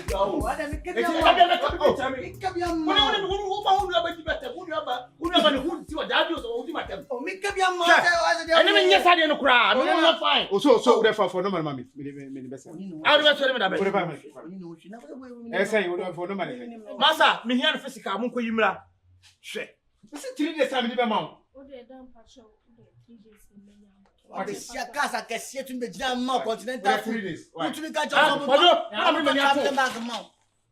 go. What am I getting? I'm so therefore for no money. I'll for no money. Massa, me here physical, I'm going to share. This is 3 days. I'm in the mount. What is your casa? I see to be jam continental 3 days. Why? To catch up. I'm going to mount.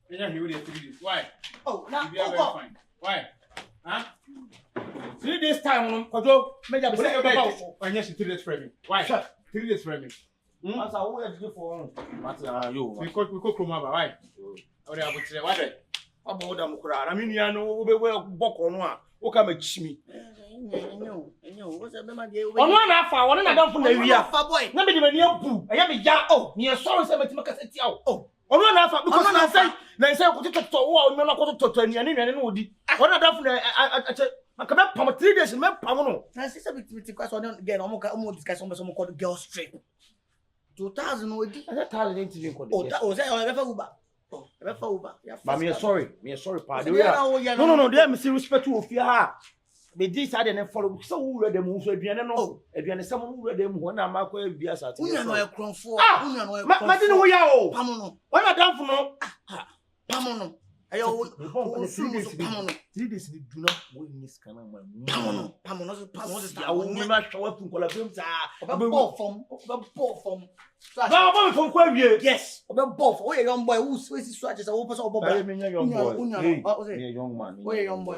Yeah, he will 3 days. Why? Oh, now you are very fine. Why? Huh? 3 days time, Kodo, make a break about. And yes, 3 days for me. Why? 3 days for me. Massa, who have you for? Massa, you. We could come over. Why? Oh, I would say, what? About them crowd. I mean, you know, we will walk on one. What come at me? What's a man? On one half hour, and I don't know we are boy. Nobody when you boo. I am a ya. Oh, near sorrow, 70 makers at you. Oh, on one half hour, because I say, they put it to all, no, not to 20 and any. One of them, I come up from 3 days and make Pamano. I see something because I don't get almost discuss on some called girl straight. 2000 would be a talent to you. Oh, that was ever Uber. But me sorry, pa. No, they am serious respect to fear. They decided and follow so read them who aduane no aduane someone who read them who na makwa bia sat. Unya no e kronfo. Unya no e kronfo. Ma dinu wo ya o. Pamono. Why madam for no? Pamono. Ayo 3 days ni do not go in this kind of man. Pamono so ya wo me ma hwa fu kola bem sa. Obebo form. Ba ba from kwa wie. Yes. Obebo form. We young boy who see so just wo person obebo. Me young boy. Me young man. We young boy.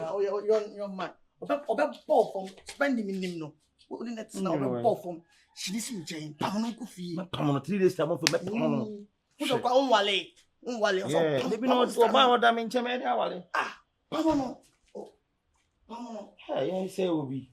Young man. Obebo form Spendy minim no. We net na obebo form. She dis me chain. Pamono ku fi. Pamono 3 days time for me pamono. Who kwa onwale. Yeah, they be not so bad. That means me dey wale. Pamono. Oh, pamono. Hey, you say obi.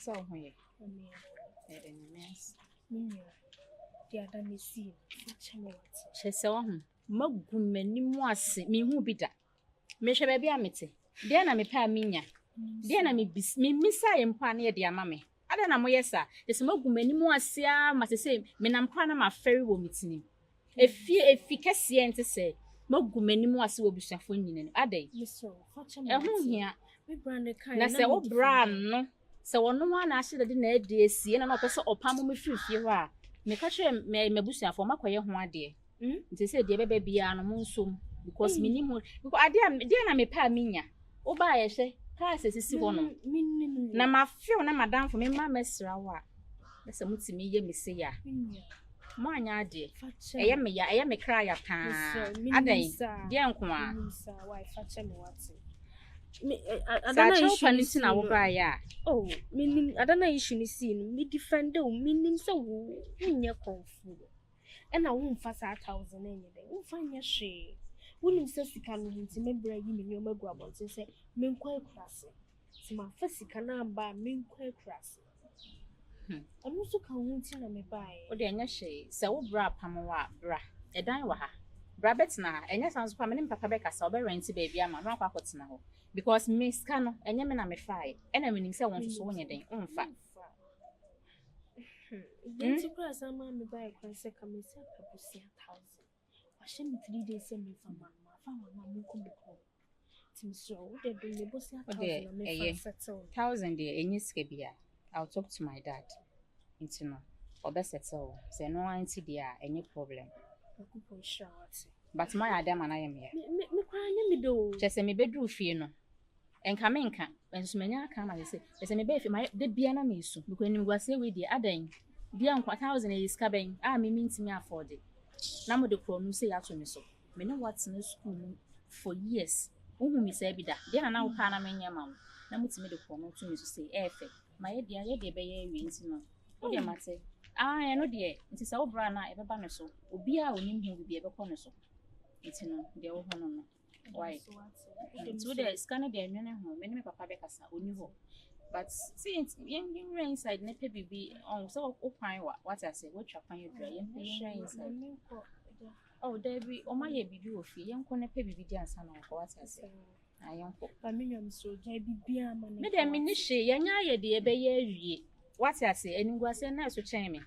So here, the other missing. She saw him. Magumeni moise, me who be that. Mesha baby amity. Then I may pay minya. Then I may be miss I am near dear mammy. I don't know, yes, sir. The smogumeni moise, must say, menam pana my fairy will meet him. If he can see and to say, Mogumeni moise will be suffering. Are they? Yes, sir. A home here. We branded kind of say, oh, brand, no. So no one asked that the day see and an officer or palm me free here. Make a shame may busa for my quiet one day. They said, dear baby, and a moon because minimum. I dare may pay minya. Oh, by a say, passes is one. Now, my few, and madame for me, my mess. That's a mutti me, ye, miss ya. My dear, I am a cry up. I day, dear, why fetch him what? I don't know if you know why. Oh, meaning I don't know if you see me defend the meaning so in your comfort. And I won't fast 1,000 anything. Won't find your shade. William says he can remember you in your megabons and say, men quite crassy. So my first can buy men quite crassy. I'm also counting on me buy. Oh, dear, she so bra Pamawa, bra, a dime wa. Brabbits now, and yes, I was permanent Papa Becca, so be renty baby, I'm not pockets now. Because Miss Cano and Yemen am a fire, and I mean, so want to so anything, fact. Then to cross a man buy a cross a commission for 1,000. I shall 3 days send me from my family could be called. Tim so they bring the boss 1,000 dear, and you skabia. I'll talk to my dad. It's no, or best settle, say no answer dear, any problem. But my Adam and I am here. Me crying me do. Just a me bedroom fino. And Kamenka, when Smania come, I say, as a me baby, my de piano miss, because you was here with the other. Beyond 1,000 is cabin, me means me afford it. Now the chrome say out to me so. Me know what's in the school for years. Whom me say be that. Then I now can I your mum. Now it's me the chrome to me to say, my dear, ye bay wins no. Oh, dear, Matty. I know, dear, it is our brana ever banner so. Ubia will name him will be ever corner so. It's no, the old one. Why? It's with the scanner there, no home, many papa becasa, only hope. But see, you inside, never be on so open what I say, what you're finding dry, inside. Oh, there be, oh, my baby, you feel young, can never be dance on what I say. I am for me, I'm so jabby, beer, Madame Minishi, young I, dear, bay, what I say, and was a nice to chain me.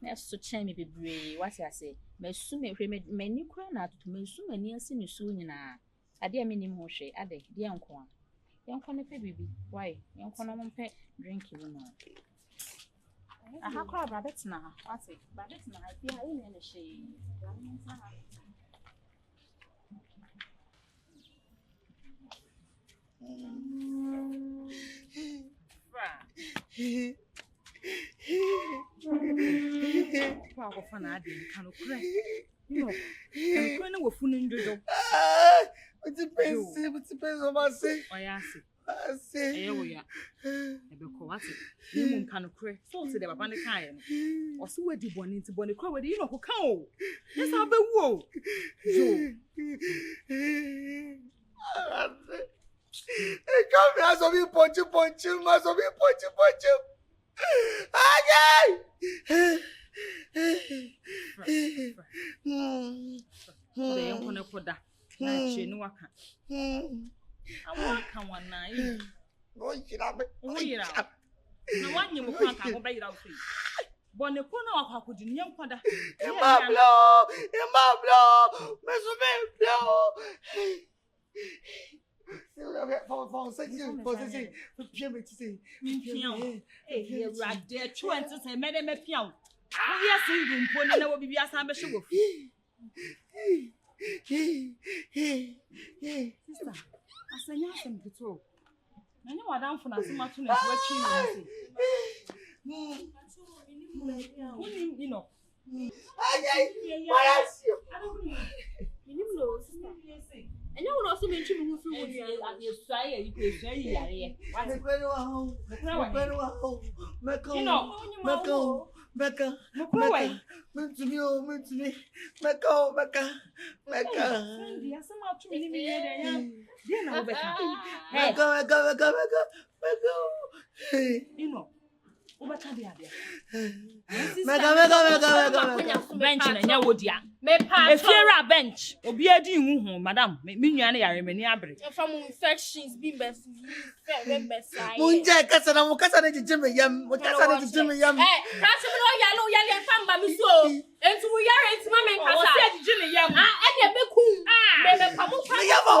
Nice to chain me, be brave, what I say. May soon make many crown out to me soon and near seen you soon. I dear minimum shade, I dey, dear uncle. Young corner baby, why? Young corner pet drink you know. I have crab rabbits now. What's it? Rabbits now, I feel in the shade. Power for an idea, kind of crack. No, I'm going to fool in the door. It depends on my say. I ask it. I say, oh, yeah. What's it? You can crack. So to the Babana Kayan. Or so where the one into Bonnie Crow, you know who come. Yes, I'll be woe. Come here, so we punch you, must be punch you. They don't want to put that. She no waka. I want one night. Oh, you have it. Oh, yeah. No one you will can't obey it out. Bonnie Pono, how could you young father? In my blow, Miss And you will also mention who flew with you and you say you could say, bench and your wood, yeah. If you're a bench, or be a dean, madam, me and I remain average. from infections, be best. Munja kasana mukasana jijime yam mukasana jijime yam That's yellow and famba mi so and to we are into my man kasa said jijime yam and ye be cool me pamu yamo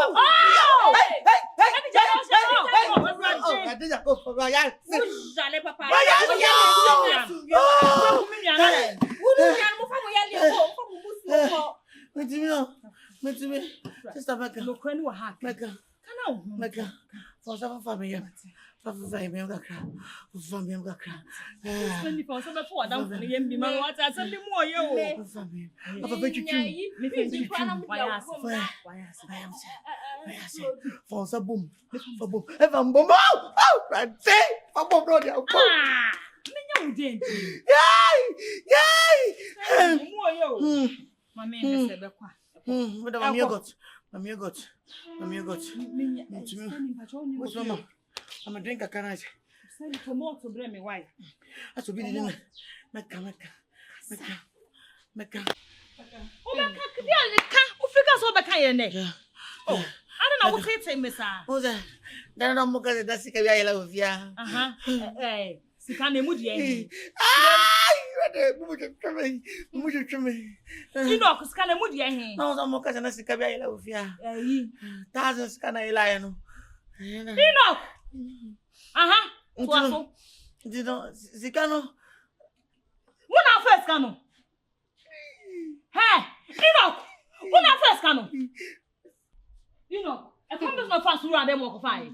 Spendy for some before down for the MB man what I send more yo. For some boom. If I'm boom, I say, I'm boom, brother. Yay! Yay! My man said, what am I got? I'm a drink. I can't send for more to blame me. Why? I should be the Mecca. Oh, my cat, who figures over Kayane? Oh, I don't know what it's a miss. Who's that? Then I'm looking at that sick of your love. Yeah. Hey, Sikane Moody. You know, because Kana Moody. No, I'm looking at that sick of your love. Yeah. Thousands can I lie? No. You know. You know, Zicano. When I first canoe. Hey, when I first canoe. A compass no fast run them walk fine.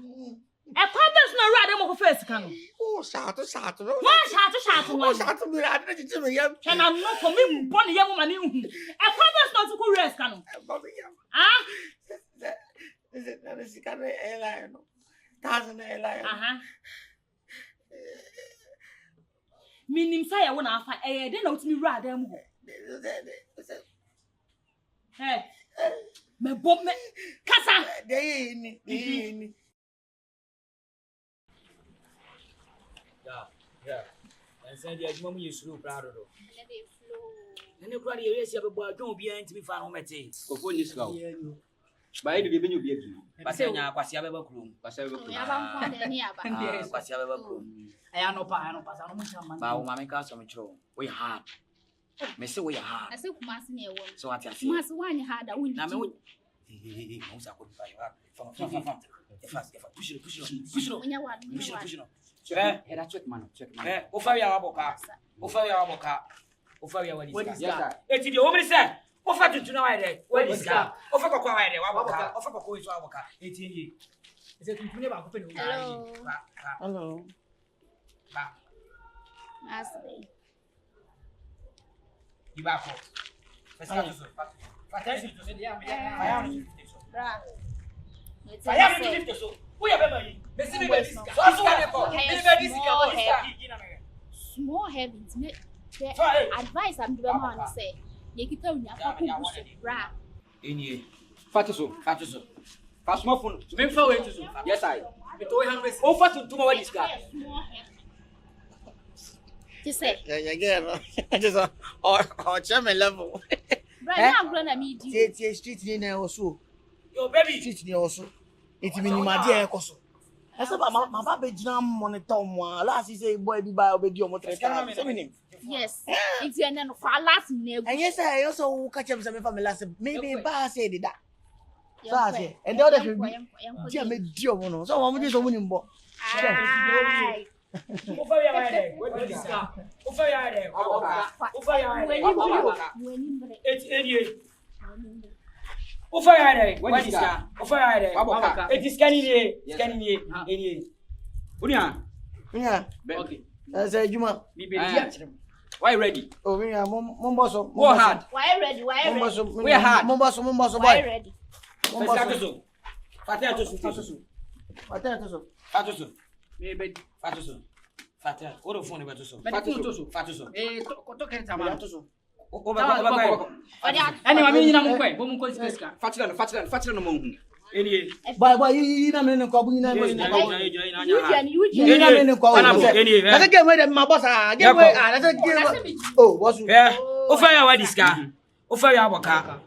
A compass no run them walk first canoe. Oh, shout. One shout to me. I didn't see me. And I'm not for me, bonny young woman. A compass not to go rest canoe. Is it not a Zicano airline? Thousand airline. Meaning, say, I want to fight. I didn't know to me rather. Hey, my bomb, Cassa. Yeah. And send the mum you slow proud of. And the crowd is a boy, don't be to be found at it. Open this now. By the giving you be. Pasanya, Pasiaba room. Pascal. I am no pass on my castle. We have. Messi, we have. I said, Master, So I tell you, Master, one had a win. Hello. You back up. Small heavens, advice I'm doing man say. You can tell me bra. In ye, Fatuso. Fast more phone. make for way to so. Yes, I. Over to my this guy. Just say, Yeah. Just on German level. right now, run a meeting. Street in also. Your baby. Street in also. It's meaning my dear Cosso. I said, my baby jam monitor one. Last is a boy be by obey your motor. Yes, it's an end of our last name. And yes, I also catch up some family last. Maybe Bar said that. And the other dear made dear one. So I'm just a winning boy. Over your head. Over your head. It's idiot. Over your head. What is that? Over your head. It is scanning here. Unia. Yeah. Okay. I said, you want. Why ready? Oh, we are Momboso. Go hard. Why ready? We are hard. Momboso, Why ready? Momboso. Fatuso. Maybe Fatuso. Fatia. What a phone about Fatuso. Eh, talking to anyway, I mean, I'm quite. Woman calls this guy. Fatran no mo. Any. Boy, you know, men call you know. You know, I get away my boss. Get away. Oh, what's yeah? Offer your this guy. Offer your worker.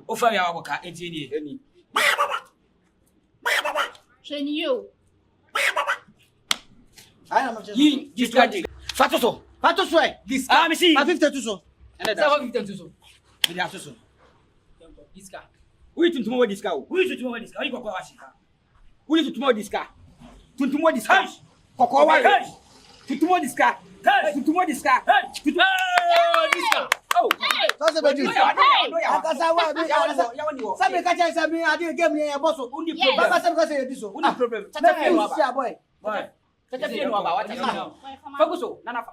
Any. Train you. I am Just got it. Fatuso. This I see. 52 so. And that's 52 so. This guy. Wait to tomorrow this guy. You go Washington. Wait to tomorrow this guy. To tomorrow this guy. Kokowa. To tomorrow this guy. To tomorrow this guy. Oh. That's about you. Somebody catch us. I didn't give me a boss. Only problem. This one. No problem. Boy. Focus. Nana.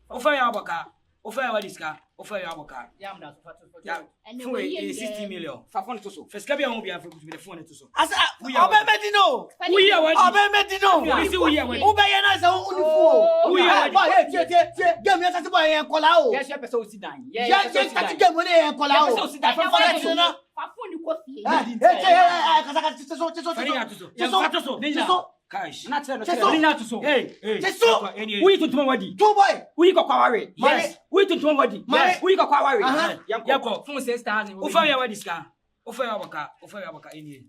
Offer your worker. Offer your this guy. Offer your worker. Yeah. 60 million. Fafon to so. First cabin won't be able to be the phone to so. As we are Medino. We are what? Medino. We are we are get me as a boy and call out. Yes, you episode sit down. Yes, get money and call out. Sit down. Cash. Not so. Hey. We to tomorrow. Two boy. We go quarry. Yes. We to tomorrow. Yes. We go quarry. Yanko. Phone says stars. Offer your this car. Offer your worker in here.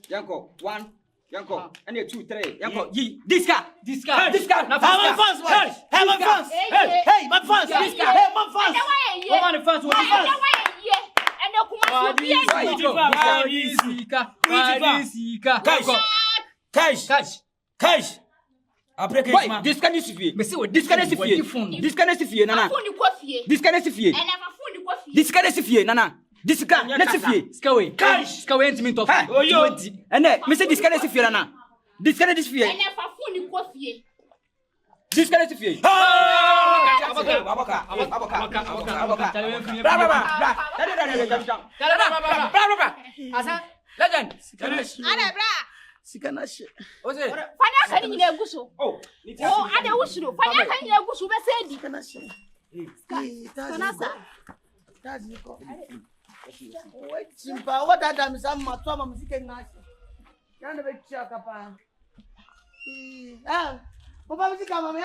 Yanko. 1. Yanko. And 2, 3. Yanko. This car. Have my fans. Hey, my fans. This car. Hey, my fans. What kind of fans? Cash. I break it. This can is fee. This can is fee. This can is fee. Nana. This can is fee. This can is fee. Nana. This can. Let's fee. Skaway. Cash. Skaway into me top. Oh yo. And then me say this can is fee. Nana. This can is fee. And if I phone you coffee. This can is fee. Asa. Legend. Sikana shit. What's it? Fanya can you never so? Oh, I don't wish you. Fanya can you never so? Be said. Sikana shit. That's you go. Wait, simple. What that am some matwa music na. Can be check apa. Papa me come me.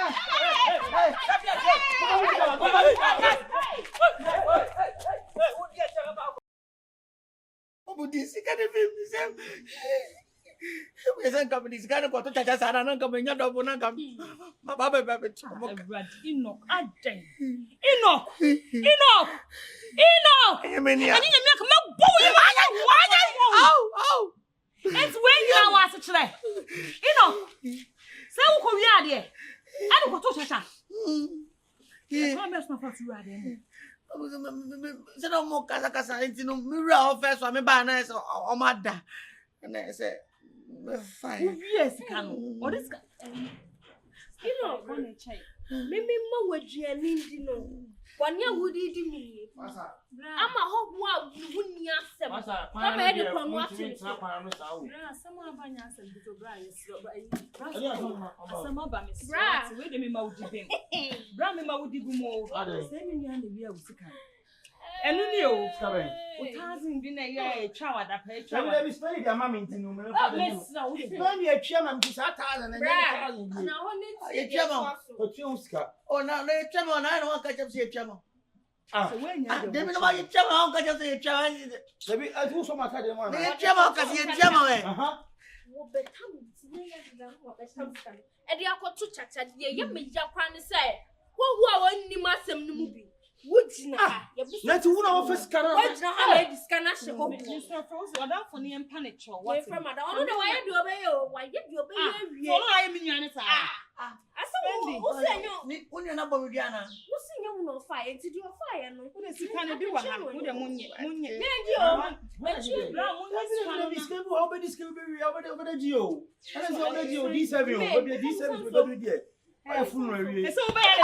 This kind of film. Isn't coming. This kind of got to touch us. I don't come in your double. Enoch, I mean, yeah. Oh. It's when you are watching today. So who we are there? I don't go to Chasha. Yeah, I'm not supposed to ride in. Say no more casa into no mirror first for me banana or mother. And I said, fine. Yes, can. What is Maybe more would you and Nindino. 1 year would eat me. I'm a hot wow, you wouldn't answer. I'm ready from watching. Someone by us and little Brian. Some of us, Bra, wait a minute, Bramma would do more. Same in the year with the kind. And you coming. What hasn't been a year, a child that paid. Let me spend your mammy to know. Only a chairman to Satan and a chairman. Oh, now they chairman, I don't catch up to chairman. Ah, when you know your chairman, I'll catch up to your chairman. Maybe I do so much. I don't want to chairman because you're chairman. And you are got to chat at the young Japan say, who are only massam movie. Let's who office can I disconnect Mr. Frost or that for the panic show. What's from I don't know why you obey or why you obey. I am in Yanita. I saw you when you're not Boriana. What's in your fire to do a fire? No, what is it kind of do with a moon? Over the Geo. And over the Geo, these have you over the I funeral. It's so bad.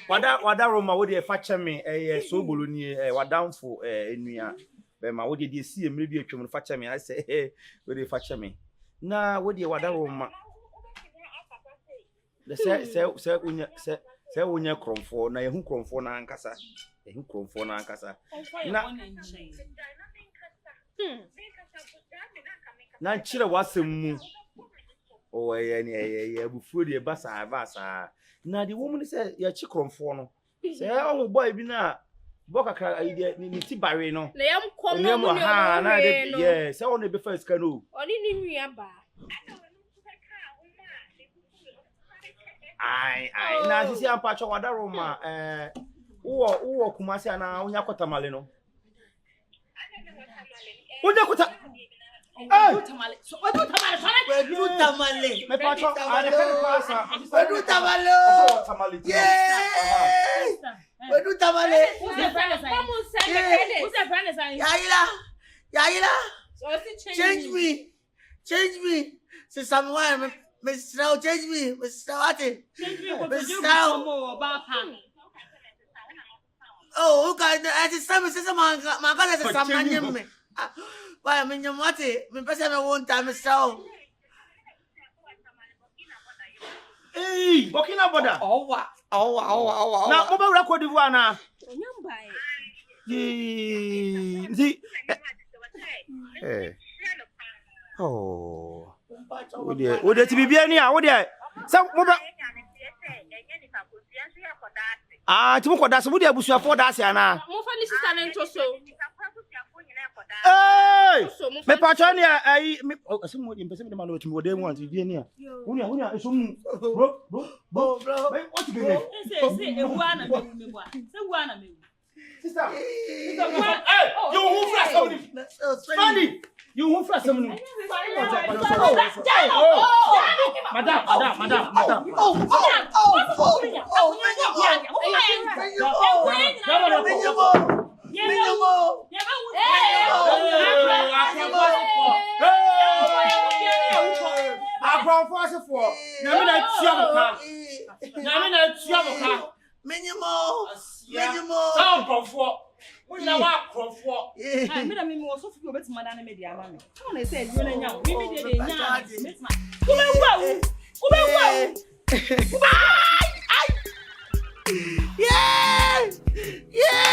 Wadaroma would a fatcher me a Sobolo near a downfall enua. Bema would you see a maybe a human fatcher me? I say, hey, would you fatcher me? Now, would you Wadaroma? The say when you're crom for now, who crom for Nancasa, who crom for Nancasa. Now, Chilla was some moon. Oh, any before the bassa. Now, the woman said, you're chicken for no. Say, oh, boy, be now. Boca idea, Niti Barino. They am calling yes, I want to be first canoe. Only in Riaba. I now see a patch of Wadaroma, who Kumasi and Yakota Malino. What do you Oh, tamale. So what do tamale? My patron, I do tamale. Yeah. What do tamale? Who's the friend? Yaila. Change me. Say someone, Mr. Change me, Mr. Wati. Oh, okay. I just say my God is someone. Why I mean, what? Me person I won't time myself. Hey, Burkina Border. Oh. Na mo ba Cote d'Ivoire na? Onyamba Oh. Wo de ti bibia ni a wo de sa mo ba ti mo koda se wo de abusuafo da se ana. mo fa ni sister na nto so me patro ni ai asemu di mpese me ma lo timi wo de mu anti die ni a wo ni eso mu bro what you doing say ewu ana mewu say ewu ana mewu sister you who flash somebody Spendy you who flash somebody madam Yeah!